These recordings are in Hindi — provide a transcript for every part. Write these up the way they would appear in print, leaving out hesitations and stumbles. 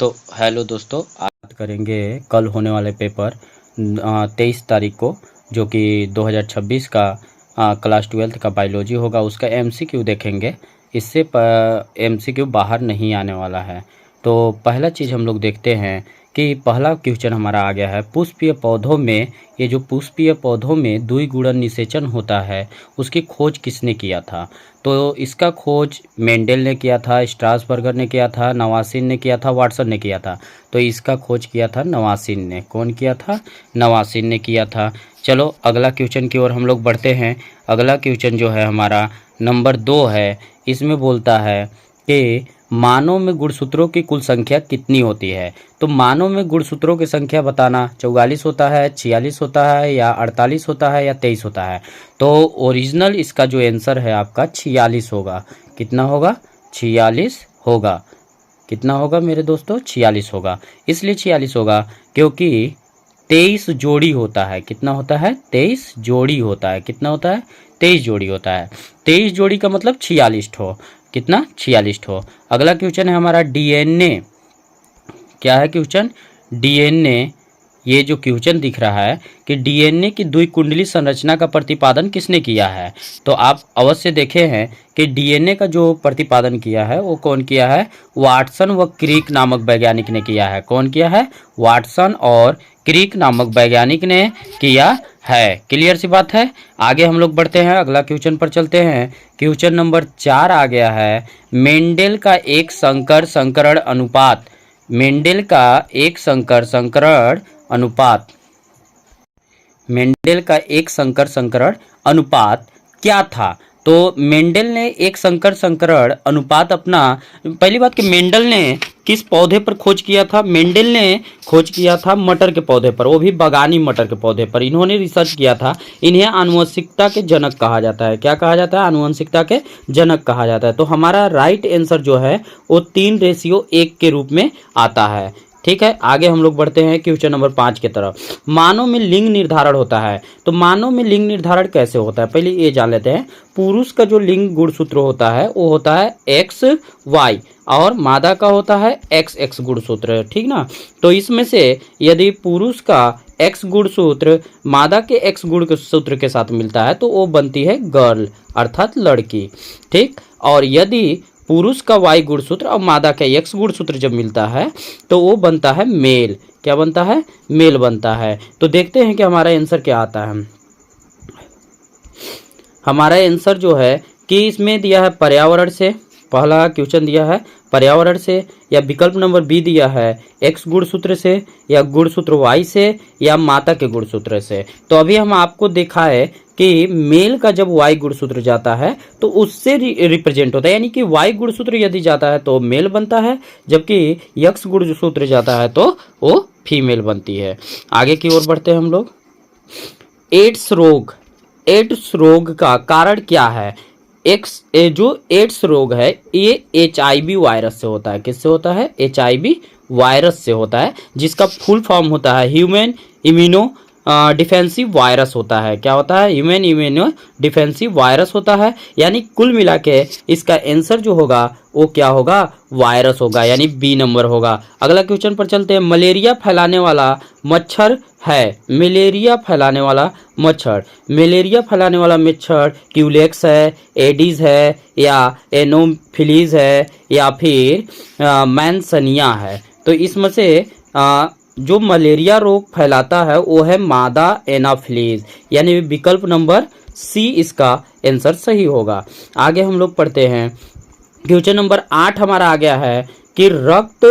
तो हेलो दोस्तों, आज बात करेंगे कल होने वाले पेपर 23 तारीख को, जो कि 2026 का क्लास 12 का बायोलॉजी होगा। उसका एमसीक्यू देखेंगे। इससे एमसीक्यू बाहर नहीं आने वाला है। तो पहला चीज़ हम लोग देखते हैं कि पहला क्वेश्चन हमारा आ गया है, पुष्पीय पौधों में, ये जो पुष्पीय पौधों में द्विगुणन निषेचन होता है उसकी खोज किसने किया था। तो इसका खोज मेंडल ने किया था, स्ट्रासबर्गर ने किया था, नवासिन ने किया था, वाटसन ने किया था। तो इसका खोज किया था नवासिन ने। कौन किया था? नवासिन ने किया था। चलो अगला क्वेश्चन की ओर हम लोग बढ़ते हैं। अगला क्वेश्चन जो है हमारा नंबर 2 है। इसमें बोलता है कि मानव में गुणसूत्रों की कुल संख्या कितनी होती है। तो मानव में गुणसूत्रों की संख्या बताना, 44 होता है, 46 होता है, या 48 होता है, या 23 होता है। तो ओरिजिनल इसका जो आंसर है आपका 46 होगा। कितना होगा? 46 होगा। कितना होगा मेरे दोस्तों? 46 होगा। इसलिए 46 होगा क्योंकि 23 जोड़ी होता है। कितना होता है? 23 जोड़ी होता है। कितना होता है? 23 जोड़ी होता है। 23 जोड़ी का मतलब 46 ठो। कितना? 46 ठो। अगला क्वेश्चन है हमारा डीएनए। क्या है क्वेश्चन? डीएनए। ये जो क्वेश्चन दिख रहा है कि डीएनए की द्विकुंडली संरचना का प्रतिपादन किसने किया है। तो आप अवश्य देखे हैं कि डीएनए का जो प्रतिपादन किया है वो कौन किया है? वाटसन व क्रिक नामक वैज्ञानिक ने किया है। कौन किया है? वाटसन और क्रिक नामक वैज्ञानिक ने किया है। क्लियर सी बात है। आगे हम लोग बढ़ते हैं, अगला क्वेश्चन पर चलते हैं। क्वेश्चन नंबर 4 आ गया है, मेंडल का एक संकर संकरण अनुपात। मेंडल का एक संकर संकरण अनुपात, मेंडल का एक संकर संकरण अनुपात क्या था। तो मेंडल ने एक संकर संकरण अनुपात अपना, पहली बात कि मेंडल ने किस पौधे पर खोज किया था? मेंडल ने खोज किया था मटर के पौधे पर, वो भी बगानी मटर के पौधे पर इन्होंने रिसर्च किया था। इन्हें आनुवंशिकता के जनक कहा जाता है। क्या कहा जाता है? आनुवंशिकता के जनक कहा जाता है। तो हमारा राइट आंसर जो है वो 3:1 के रूप में आता है। ठीक है, आगे हम लोग बढ़ते हैं क्वेश्चन नंबर 5 की तरफ। मानव में लिंग निर्धारण होता है। तो मानव में लिंग निर्धारण कैसे होता है, पहले ये जान लेते हैं। पुरुष का जो लिंग गुणसूत्र होता है वो होता है XY, और मादा का होता है XX गुणसूत्र। ठीक ना। तो इसमें से यदि पुरुष का X गुणसूत्र मादा के X गुणसूत्र के साथ मिलता है तो वो बनती है गर्ल, अर्थात लड़की। ठीक। और यदि पुरुष का Y गुणसूत्र और मादा का X गुणसूत्र जब मिलता है तो वो बनता है मेल। क्या बनता है? मेल बनता है। तो देखते हैं कि हमारा आंसर क्या आता है। हमारा आंसर जो है कि इसमें दिया है पर्यावरण से, पहला क्वेश्चन दिया है पर्यावरण से, या विकल्प नंबर बी दिया है X गुणसूत्र से, या गुणसूत्र Y से, या माता के गुणसूत्र से। तो अभी हम आपको दिखाए कि मेल का जब Y गुणसूत्र जाता है तो उससे रिप्रेजेंट होता है, यानी कि Y गुणसूत्र यदि जाता है तो मेल बनता है, जबकि X गुणसूत्र जाता है तो वो फीमेल बनती है। आगे की ओर बढ़ते हैं हम लोग। एड्स रोग, एड्स रोग का कारण क्या है? जो एड्स रोग है ये HIV वायरस से होता है। किससे होता है? HIV वायरस से होता है, जिसका फुल फॉर्म होता है ह्यूमन इम्यूनो डिफेंसिव वायरस होता है। क्या होता है? ह्यूमन इम्यूनो डिफेंसिव वायरस होता है। यानी कुल मिला के इसका आंसर जो होगा वो क्या होगा? वायरस होगा, यानी बी नंबर होगा। अगला क्वेश्चन पर चलते हैं। मलेरिया फैलाने वाला मच्छर है। मलेरिया फैलाने वाला मच्छर, मलेरिया फैलाने वाला मच्छर क्यूलेक्स है, एडीज है, या एनोफिलीज है, या फिर मैनसनिया है। तो इसमें से जो मलेरिया रोग फैलाता है वो है मादा एनाफिलीज, यानी विकल्प नंबर सी इसका आंसर सही होगा। आगे हम लोग पढ़ते हैं। क्वेश्चन नंबर 8 हमारा आ गया है कि रक्त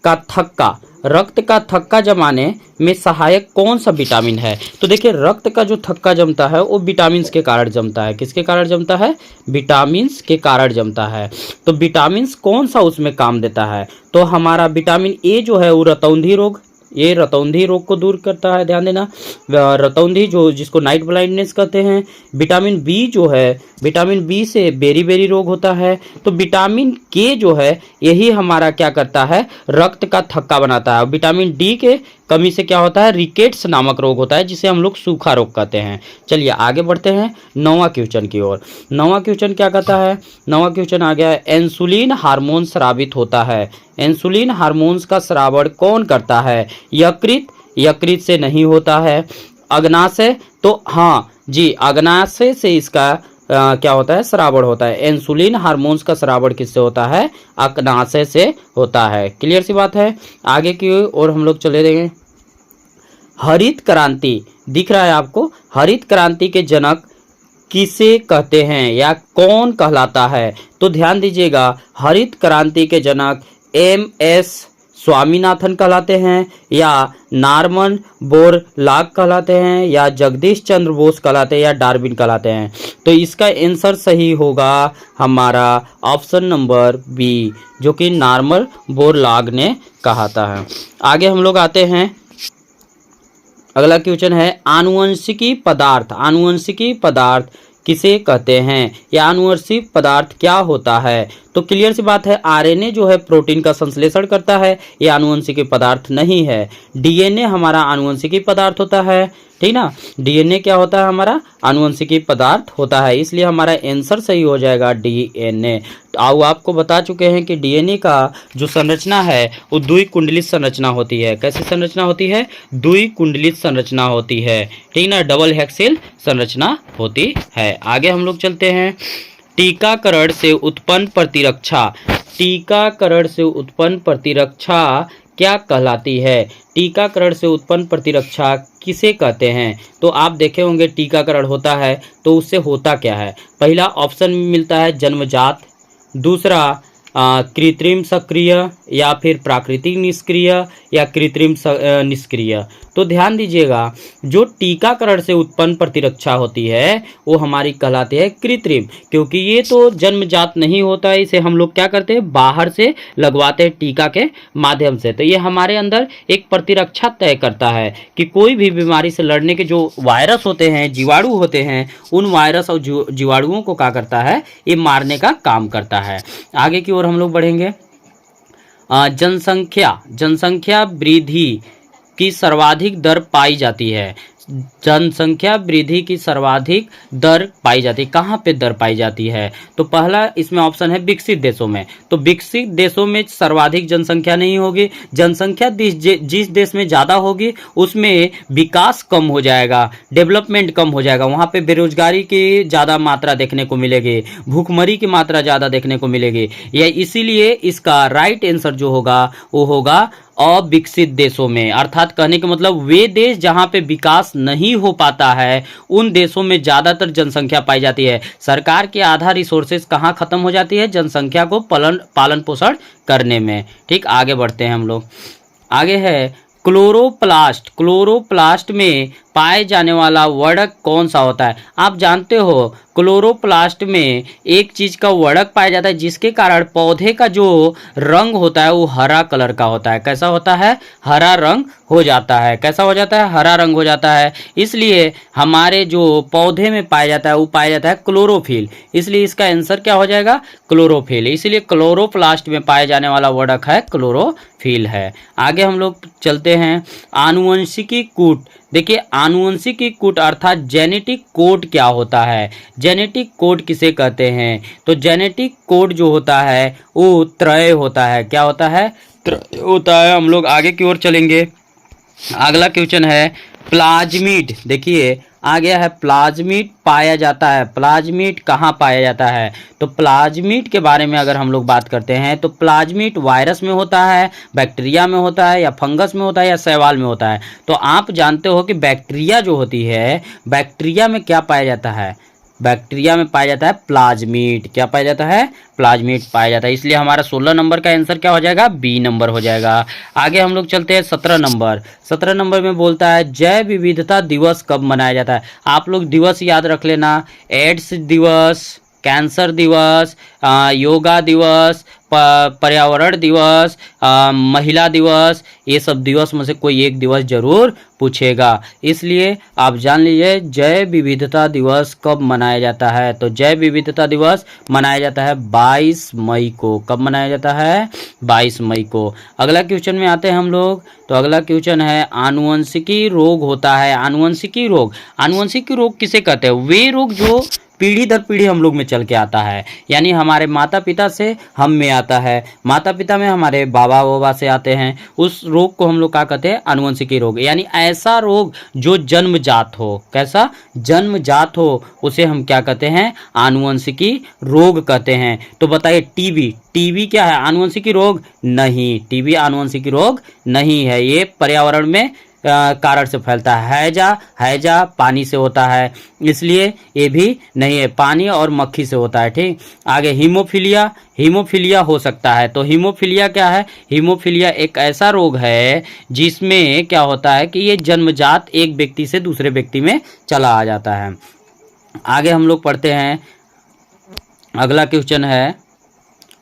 का थक्का, रक्त का थक्का जमाने में सहायक कौन सा विटामिन है। तो देखिए, रक्त का जो थक्का जमता है वो विटामिन के कारण जमता है। किसके कारण जमता है? विटामिन के कारण जमता है। तो विटामिन कौन सा उसमें काम देता है? तो हमारा विटामिन ए जो है वो रतौंधी रोग, ये रतौंधी रोग को दूर करता है। ध्यान देना, रतौंधी जो जिसको नाइट ब्लाइंडनेस कहते हैं। विटामिन बी जो है, विटामिन बी से बेरी बेरी रोग होता है। तो विटामिन के जो है यही हमारा क्या करता है? रक्त का थक्का बनाता है। विटामिन डी के कमी से क्या होता है, रिकेट्स नामक रोग होता है जिसे हम लोग सूखा रोग कहते हैं। चलिए आगे बढ़ते हैं 9वां क्वेश्चन की ओर। 9वां क्वेश्चन क्या कहता है, 9वां क्वेश्चन आ गया है, इंसुलिन हार्मोन स्रावित होता है। इंसुलिन हार्मोन्स का स्रावण कौन करता है? यकृत, यकृत से नहीं होता है। अग्नाशय, तो हाँ जी, अग्नाशय से इसका क्या होता है, स्रावण होता है। इंसुलिन हार्मोन्स का स्रावण किससे होता है? अग्नाशय से होता है। क्लियर सी बात है। आगे की ओर हम लोग चले जाएंगे। हरित क्रांति दिख रहा है आपको, हरित क्रांति के जनक किसे कहते हैं या कौन कहलाता है? तो ध्यान दीजिएगा, हरित क्रांति के जनक MS स्वामीनाथन कहलाते हैं, या नॉर्मन बोरलॉग कहलाते हैं, या जगदीश चंद्र बोस कहलाते हैं, या डार्विन कहलाते हैं। तो इसका आंसर सही होगा हमारा ऑप्शन नंबर बी, जो कि नॉर्मन बोरलॉग ने कहता है। आगे हम लोग आते हैं, अगला क्वेश्चन है आनुवंशिकी पदार्थ। आनुवंशिकी पदार्थ किसे कहते हैं या आनुवंशिक पदार्थ क्या होता है? तो क्लियर सी बात है, आरएनए जो है प्रोटीन का संश्लेषण करता है, ये आनुवंशिकी पदार्थ नहीं है। डीएनए हमारा आनुवंशिकी पदार्थ होता है, ठीक ना। डीएनए क्या होता है, हमारा आनुवंशिकी पदार्थ होता है, इसलिए हमारा आंसर सही हो जाएगा डीएनए। आओ आपको बता चुके हैं कि डीएनए का जो संरचना है वो द्विकुंडलित संरचना होती है। कैसी संरचना होती है? द्विकुंडलित संरचना होती है, ठीक ना, डबल हेक्सेल संरचना होती है। आगे हम लोग चलते हैं, टीकाकरण से उत्पन्न प्रतिरक्षा। टीकाकरण से उत्पन्न प्रतिरक्षा क्या कहलाती है? टीकाकरण से उत्पन्न प्रतिरक्षा किसे कहते हैं? तो आप देखे होंगे टीकाकरण होता है तो उससे होता क्या है। पहला ऑप्शन मिलता है जन्मजात, दूसरा कृत्रिम सक्रिय, या फिर प्राकृतिक निष्क्रिय, या कृत्रिम निष्क्रिय। तो ध्यान दीजिएगा, जो टीकाकरण से उत्पन्न प्रतिरक्षा होती है वो हमारी कहलाती है कृत्रिम, क्योंकि ये तो जन्मजात नहीं होता है, इसे हम लोग क्या करते हैं, बाहर से लगवाते हैं टीका के माध्यम से। तो ये हमारे अंदर एक प्रतिरक्षा तय करता है कि कोई भी बीमारी से लड़ने के जो वायरस होते हैं, जीवाणु होते हैं, उन वायरस और जीवाणुओं को क्या करता है, ये मारने का काम करता है। आगे की ओर हम लोग बढ़ेंगे। जनसंख्या वृद्धि की सर्वाधिक दर पाई जाती है। जनसंख्या वृद्धि की सर्वाधिक दर पाई जाती है, कहाँ पे दर पाई जाती है? तो पहला इसमें ऑप्शन है विकसित देशों में। तो विकसित देशों में सर्वाधिक जनसंख्या नहीं होगी, जनसंख्या जिस देश में ज़्यादा होगी उसमें विकास कम हो जाएगा, डेवलपमेंट कम हो जाएगा, वहाँ पे बेरोजगारी की ज़्यादा मात्रा देखने को मिलेगी, भूखमरी की मात्रा ज़्यादा देखने को मिलेगी। यह इसीलिए इसका राइट आंसर जो होगा वो होगा अविकसित देशों में। अर्थात कहने का मतलब वे देश जहां पे विकास नहीं हो पाता है उन देशों में ज़्यादातर जनसंख्या पाई जाती है। सरकार के आधा रिसोर्सेज कहाँ खत्म हो जाती है? जनसंख्या को पालन पोषण करने में। ठीक, आगे बढ़ते हैं हम लोग। आगे है क्लोरोप्लास्ट। क्लोरोप्लास्ट में पाए जाने वाला वर्णक कौन सा होता है? आप जानते हो क्लोरोप्लास्ट में एक चीज का वर्णक पाया जाता है जिसके कारण पौधे का जो रंग होता है वो हरा कलर का होता है। कैसा होता है? हरा रंग हो जाता है। कैसा हो जाता है? हरा रंग हो जाता है। इसलिए हमारे जो पौधे में पाया जाता है वो पाया जाता है क्लोरोफिल, इसलिए इसका आंसर क्या हो जाएगा? क्लोरोफिल। इसलिए क्लोरोप्लास्ट में पाए जाने वाला वर्णक है क्लोरोफिल है। आगे हम लोग चलते हैं आनुवंशिकी कूट। देखिए, आनुवंशिकी कूट अर्थात जेनेटिक कोड क्या होता है? जेनेटिक कोड किसे कहते हैं? तो जेनेटिक कोड जो होता है वो त्रय होता है। क्या होता है? त्रय होता है। हम लोग आगे की ओर चलेंगे। अगला क्वेश्चन है प्लाज्मिड। देखिए आ गया है, प्लाज्मिड पाया जाता है। प्लाज्मिड कहाँ पाया जाता है? तो प्लाज्मिड के बारे में अगर हम लोग बात करते हैं तो प्लाज्मिड वायरस में होता है, बैक्टीरिया में होता है, या फंगस में होता है, या शैवाल में होता है। तो आप जानते हो कि बैक्टीरिया जो होती है, बैक्टीरिया में क्या पाया जाता है? बैक्टीरिया में पाया जाता है प्लाज्मिड। क्या पाया जाता है? प्लाज्मिड पाया जाता है। इसलिए हमारा 16 नंबर का आंसर क्या हो जाएगा? बी नंबर हो जाएगा। आगे हम लोग चलते हैं 17 नंबर। 17 नंबर में बोलता है जैव विविधता दिवस कब मनाया जाता है? आप लोग दिवस याद रख लेना, एड्स दिवस, कैंसर दिवस, योगा दिवस, पर्यावरण दिवस, महिला दिवस, ये सब दिवस में से कोई एक दिवस जरूर पूछेगा। इसलिए आप जान लीजिए जैव विविधता दिवस कब मनाया जाता है। तो जैव विविधता दिवस मनाया जाता है 22 मई को। कब मनाया जाता है? 22 मई को। अगला क्वेश्चन में आते हैं हम लोग। तो अगला क्वेश्चन है आनुवंशिकी रोग होता है। आनुवंशिकी रोग, आनुवंशिकी रोग किसे कहते हैं? वे रोग जो पीढ़ी दर पीढ़ी हम लोग में चल के आता है, यानी हमारे माता पिता से हम में आता है, माता पिता में हमारे बाबा बाबा से आते हैं। उस रोग को हम लोग क्या कहते हैं? आनुवंशिकी रोग। यानी ऐसा रोग जो जन्मजात हो। कैसा? जन्मजात हो, उसे हम क्या कहते हैं? आनुवंशिकी रोग कहते हैं। तो बताइए टीबी, टीबी क्या है? आनुवंशिकी रोग नहीं, टीबी आनुवंशिकी रोग नहीं है। ये पर्यावरण में कारण से फैलता है। हैजा, हैजा पानी से होता है, इसलिए ये भी नहीं है। पानी और मक्खी से होता है। ठीक, आगे हीमोफीलिया, हीमोफीलिया हो सकता है। तो हीमोफीलिया क्या है? हीमोफीलिया एक ऐसा रोग है जिसमें क्या होता है कि ये जन्मजात एक व्यक्ति से दूसरे व्यक्ति में चला आ जाता है। आगे हम लोग पढ़ते हैं। अगला क्वेश्चन है,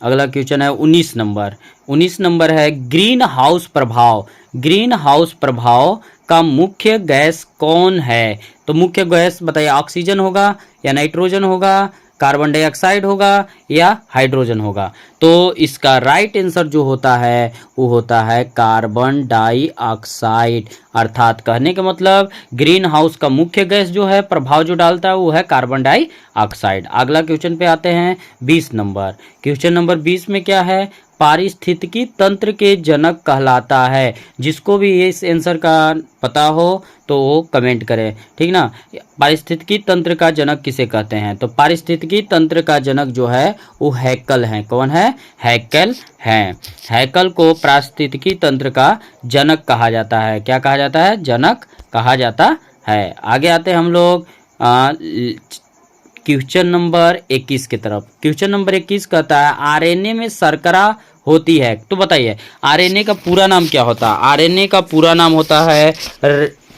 अगला क्वेश्चन है 19 नंबर। 19 नंबर है ग्रीन हाउस प्रभाव। ग्रीन हाउस प्रभाव का मुख्य गैस कौन है? तो मुख्य गैस बताइए, ऑक्सीजन होगा या नाइट्रोजन होगा, कार्बन डाइऑक्साइड होगा या हाइड्रोजन होगा? तो इसका राइट आंसर जो होता है वो होता है कार्बन डाइऑक्साइड। अर्थात कहने का मतलब ग्रीन हाउस का मुख्य गैस जो है, प्रभाव जो डालता है वो है कार्बन डाइऑक्साइड। अगला क्वेश्चन पे आते हैं 20 नंबर। क्वेश्चन नंबर 20 में क्या है? पारिस्थितिकी तंत्र के जनक कहलाता है। जिसको भी इस आंसर का पता हो तो वो कमेंट करें, ठीक ना। पारिस्थितिकी तंत्र का जनक किसे कहते हैं? तो पारिस्थितिकी तंत्र का जनक जो है वो हैकल है। कौन है? हैकल है। हैकल को पारिस्थितिकी तंत्र का जनक कहा जाता है। क्या कहा जाता है? जनक कहा जाता है। आगे आते हैं हम लोग क्वेश्चन नंबर 21 की तरफ। क्वेश्चन नंबर 21 कहता है आरएनए में शर्करा होती है। तो बताइए आरएनए का पूरा नाम क्या होता है? आरएनए का पूरा नाम होता है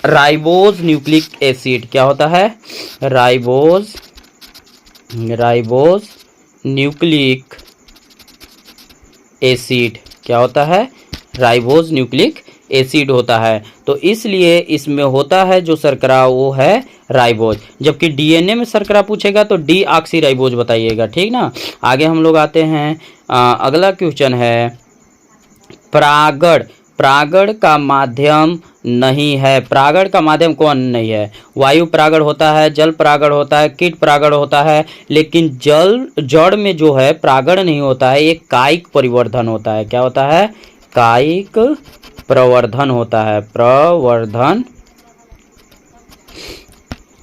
राइबोज न्यूक्लिक एसिड। क्या होता है? Ribose, ribose nucleic acid. क्या होता है? राइबोज न्यूक्लिक एसिड होता है। तो इसलिए इसमें होता है जो शर्करा वो है राइबोज। जबकि डीएनए में शर्करा पूछेगा तो डीऑक्सी राइबोज बताइएगा, ठीक ना। आगे हम लोग आते हैं। अगला क्वेश्चन है परागण। परागण का माध्यम नहीं है। परागण का माध्यम कौन नहीं है? वायु परागण होता है, जल परागण होता है, कीट परागण होता है। लेकिन जड़ में जो है परागण नहीं होता है, ये कायिक परिवर्धन होता है। क्या होता है? कायिक प्रवर्धन होता है। प्रवर्धन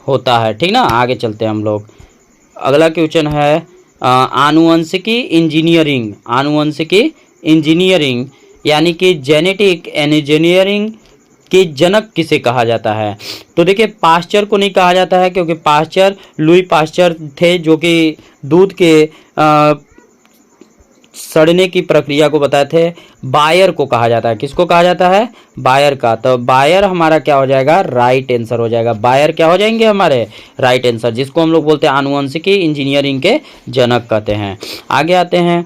होता है, ठीक ना। आगे चलते हैं हम लोग। अगला क्वेश्चन है आनुवंशिकी इंजीनियरिंग। आनुवंशिकी इंजीनियरिंग यानी कि जेनेटिक इंजीनियरिंग के जनक किसे कहा जाता है? तो देखिए पास्चर को नहीं कहा जाता है, क्योंकि पास्चर लुई पास्चर थे जो कि दूध के सड़ने की प्रक्रिया को बताए थे। बायर को कहा जाता है। किसको कहा जाता है? बायर का। तो बायर हमारा क्या हो जाएगा? राइट आंसर हो जाएगा। बायर क्या हो जाएंगे हमारे? राइट आंसर, जिसको हम लोग बोलते हैं आनुवंशिकी इंजीनियरिंग के जनक कहते हैं। आगे आते हैं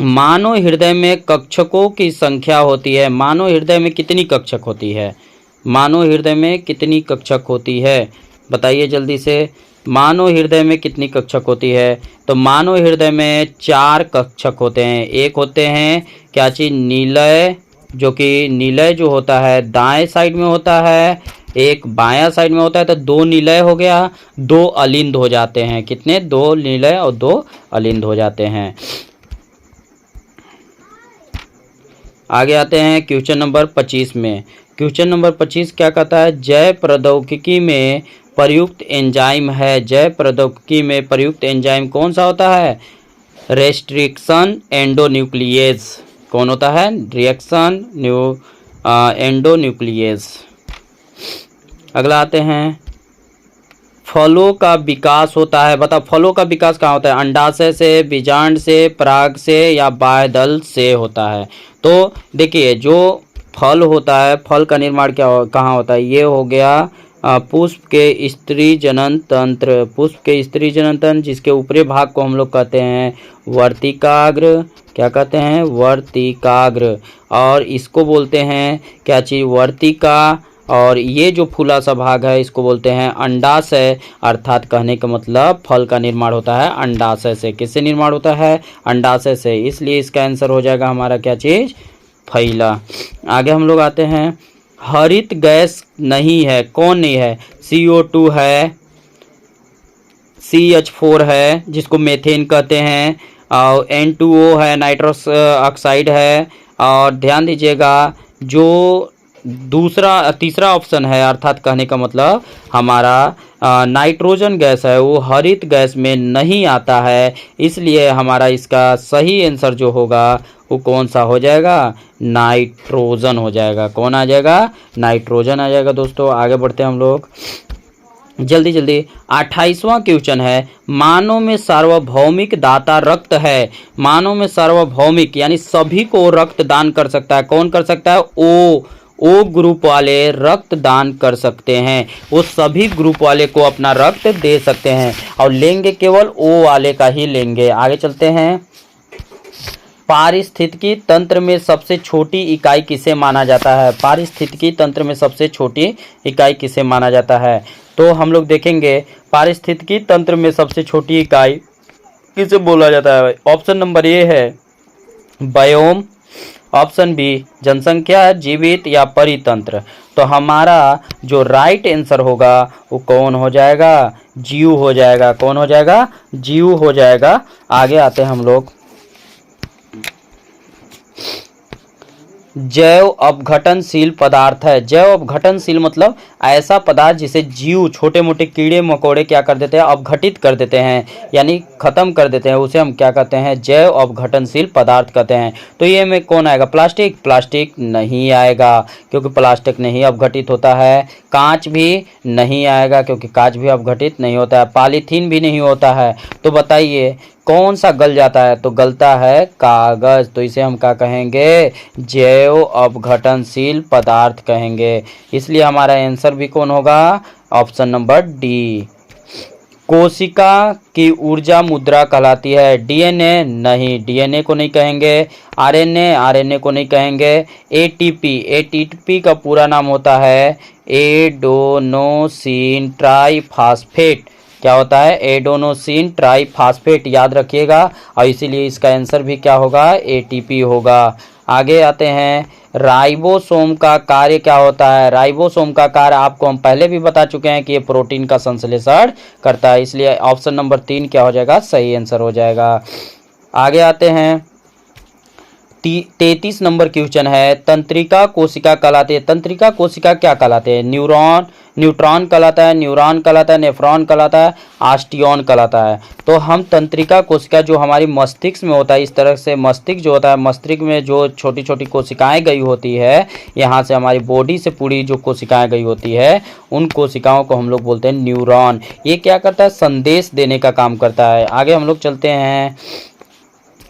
मानव हृदय में कक्षकों की संख्या होती है। मानव हृदय में कितनी कक्षक होती है? मानव हृदय में कितनी कक्षक होती है? बताइए जल्दी से। मानव हृदय में कितनी कक्षक होती है? तो मानव हृदय में 4 कक्षक होते हैं। एक होते हैं क्या चीज? नीलय, जो कि नीलय जो होता है दाएं साइड में होता है, एक बायां साइड में होता है। तो 2 नीलय हो गया, 2 अलिंद हो जाते हैं। कितने? 2 नीलय और 2 अलिंद हो जाते हैं। आगे आते हैं क्वेश्चन नंबर 25 में। क्वेश्चन नंबर 25 क्या कहता है? जैव प्रौद्योगिकी में प्रयुक्त एंजाइम है। जैव प्रौद्योगिकी में प्रयुक्त एंजाइम कौन सा होता है? रेस्ट्रिक्शन एंडोन्यूक्लियेज। कौन होता है? रिएक्शन एंडोन्यूक्लियेज। अगला आते हैं फलों का विकास होता है। बताओ फलों का विकास कहाँ होता है? अंडाशय से, बीजांड से, पराग से या बाह्यदल से होता है। तो देखिए जो फल होता है, फल का निर्माण कहाँ होता है? ये हो गया पुष्प के स्त्री जनन तंत्र, पुष्प के स्त्री जनन तंत्र जिसके ऊपरी भाग को हम लोग कहते हैं वर्तिकाग्र। क्या कहते हैं? वर्तिकाग्र। और इसको बोलते हैं क्या चीज? वर्तिका। और ये जो फूला सा भाग है इसको बोलते हैं अंडाशय, अर्थात कहने का मतलब फल का निर्माण होता है अंडाशय से। किससे निर्माण होता है? अंडाशय से। इसलिए इसका आंसर हो जाएगा हमारा क्या चीज? फैला। आगे हम लोग आते हैं, हरित गैस नहीं है। कौन नहीं है? CO2 है, CH4 है जिसको मेथेन कहते हैं, और N2O है, नाइट्रस ऑक्साइड है। और ध्यान दीजिएगा जो तीसरा ऑप्शन है, अर्थात कहने का मतलब हमारा नाइट्रोजन गैस है, वो हरित गैस में नहीं आता है। इसलिए हमारा इसका सही आंसर जो होगा वो कौन सा हो जाएगा? नाइट्रोजन हो जाएगा। कौन आ जाएगा? नाइट्रोजन आ जाएगा। दोस्तों आगे बढ़ते हैं हम लोग जल्दी जल्दी। 28वां क्वेश्चन है, मानव में सार्वभौमिक दाता रक्त है। मानव में सार्वभौमिक यानी सभी को रक्त दान कर सकता है। कौन कर सकता है? ओ ग्रुप वाले रक्त दान कर सकते हैं। वो सभी ग्रुप वाले को अपना रक्त दे सकते हैं और लेंगे केवल ओ वाले का ही लेंगे। आगे चलते हैं, पारिस्थितिकी तंत्र में सबसे छोटी इकाई किसे माना जाता है? पारिस्थितिकी तंत्र में सबसे छोटी इकाई किसे माना जाता है? तो हम लोग देखेंगे पारिस्थितिकी तंत्र में सबसे छोटी इकाई किसे बोला जाता है। ऑप्शन नंबर ए है बायोम, ऑप्शन बी जनसंख्या, जीवित या परितंत्र। तो हमारा जो राइट आंसर होगा वो कौन हो जाएगा? जीव हो जाएगा। कौन हो जाएगा? जीव हो जाएगा। आगे आते हैं हम लोग, जैव अपघटनशील पदार्थ है। जैव अपघटनशील मतलब ऐसा पदार्थ जिसे जीव, छोटे मोटे कीड़े मकोड़े क्या कर देते हैं? अपघटित कर देते हैं, यानी खत्म कर देते हैं। उसे हम क्या कहते हैं? जैव अपघटनशील पदार्थ कहते हैं। तो ये में कौन आएगा? प्लास्टिक। प्लास्टिक नहीं आएगा क्योंकि प्लास्टिक नहीं अपघटित होता है। कांच भी नहीं आएगा क्योंकि कांच भी अपघटित नहीं होता है। पॉलीथीन भी नहीं होता है। तो बताइए कौन सा गल जाता है? तो गलता है कागज। तो इसे हम क्या कहेंगे? जैव अपघटनशील पदार्थ कहेंगे। इसलिए हमारा आंसर भी कौन होगा? Option number D. कोशिका की ऊर्जा मुद्रा कहलाती है। डीएनए नहीं, डीएनए को नहीं कहेंगे। आरएनए, आरएनए को नहीं कहेंगे। एटीपी, एटीपी का पूरा नाम होता है एडोनोसिन ट्राइफॉस्फेट। क्या होता है? एडोनोसिन ट्राइफॉस्फेट, याद रखिएगा। और इसीलिए इसका आंसर भी क्या होगा? एटीपी होगा। आगे आते हैं, राइबोसोम का कार्य क्या होता है? राइबोसोम का कार्य आपको हम पहले भी बता चुके हैं कि ये प्रोटीन का संश्लेषण करता है। इसलिए ऑप्शन नंबर 3 क्या हो जाएगा? सही आंसर हो जाएगा। आगे आते हैं, 33 नंबर क्वेश्चन है, तंत्रिका कोशिका कहलाते हैं। तंत्रिका कोशिका क्या कहलाते हैं? न्यूरॉन, न्यूट्रॉन कहलाता है, न्यूरॉन कहलाता है, नेफ्रॉन कहलाता है, ऑस्टियन कहलाता है। तो हम तंत्रिका कोशिका जो हमारी मस्तिष्क में होता है, इस तरह से मस्तिष्क जो होता है, मस्तिष्क में जो छोटी छोटी कोशिकाएं गई होती है, यहाँ से हमारी बॉडी से पूरी जो कोशिकाएं गई होती है, उन कोशिकाओं को हम लोग बोलते हैं न्यूरॉन। ये क्या करता है? संदेश देने का काम करता है। आगे हम लोग चलते हैं,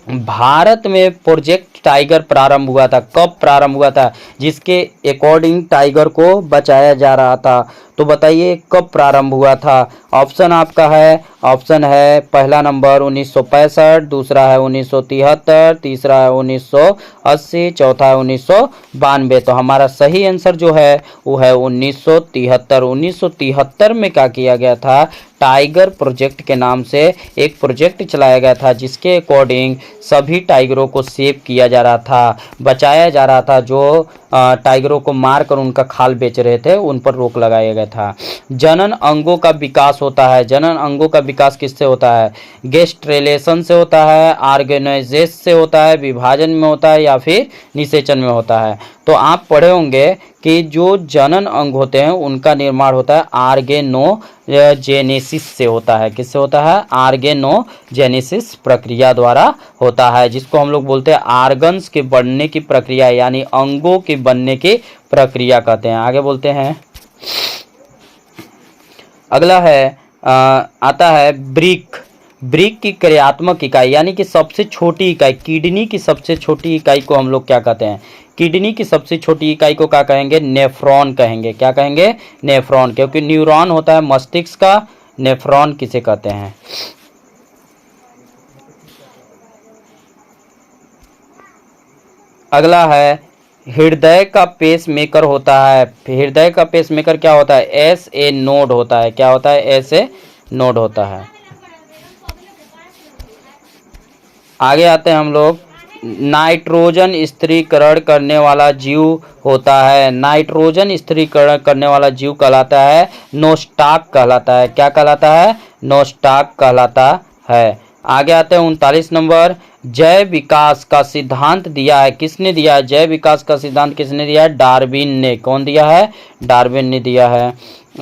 भारत में प्रोजेक्ट टाइगर प्रारंभ हुआ था। कब प्रारंभ हुआ था? जिसके अकॉर्डिंग टाइगर को बचाया जा रहा था। तो बताइए कब प्रारंभ हुआ था? ऑप्शन आपका है, ऑप्शन है पहला नंबर 1965, दूसरा है 1973, तीसरा है 1980, चौथा है 1992। तो हमारा सही आंसर जो है वो है 1973। 1973 में क्या किया गया था? टाइगर प्रोजेक्ट के नाम से एक प्रोजेक्ट चलाया गया था, जिसके अकॉर्डिंग सभी टाइगरों को सेव किया जा रहा था, बचाया जा रहा था। जो टाइगरों को मारकर उनका खाल बेच रहे थे, उन पर रोक लगाया गया था। जनन अंगों का विकास होता है। जनन अंगों का विकास किससे होता है? गेस्ट्रेलेशन से होता है, ऑर्गेनाइजेशन से होता है, विभाजन में होता है, या फिर निषेचन में होता है। तो आप पढ़े होंगे कि जो जनन अंग होते हैं उनका निर्माण होता है ऑर्गेनोजेनेसिस से होता है। किससे होता है? ऑर्गेनोजेनेसिस प्रक्रिया द्वारा होता है, जिसको हम लोग बोलते हैं ऑर्गन्स के बनने की प्रक्रिया, यानी अंगों के बनने की प्रक्रिया कहते हैं। आगे बोलते हैं, अगला है आता है ब्रिक। ब्रिक की क्रियात्मक इकाई यानी कि सबसे छोटी इकाई, किडनी की सबसे छोटी इकाई को हम लोग क्या कहते हैं? किडनी की सबसे छोटी इकाई को क्या कहेंगे? नेफ्रॉन कहेंगे। क्या कहेंगे? नेफ्रॉन, क्योंकि न्यूरॉन होता है मस्तिष्क का, नेफ्रॉन किसे कहते हैं? अगला है हृदय का पेस मेकर होता है। हृदय का पेस मेकर क्या होता है? एस ए नोड होता है। क्या होता है? एस ए नोड होता है। आगे आते हैं हम लोग, नाइट्रोजन स्थिरीकरण करने वाला जीव होता है। नाइट्रोजन स्थिरीकरण करने वाला जीव कहलाता है नोस्टाक कहलाता है। क्या कहलाता है? नोस्टाक कहलाता है। आगे आते हैं 39 नंबर, जैव विकास का सिद्धांत दिया है। किसने दिया है? जैव विकास का सिद्धांत किसने दिया है? डार्विन ने। कौन दिया है? डार्विन ने दिया है।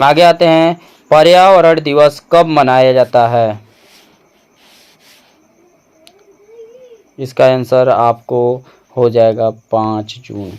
आगे आते हैं, पर्यावरण दिवस कब मनाया जाता है? इसका आंसर आपको हो जाएगा 5 जून।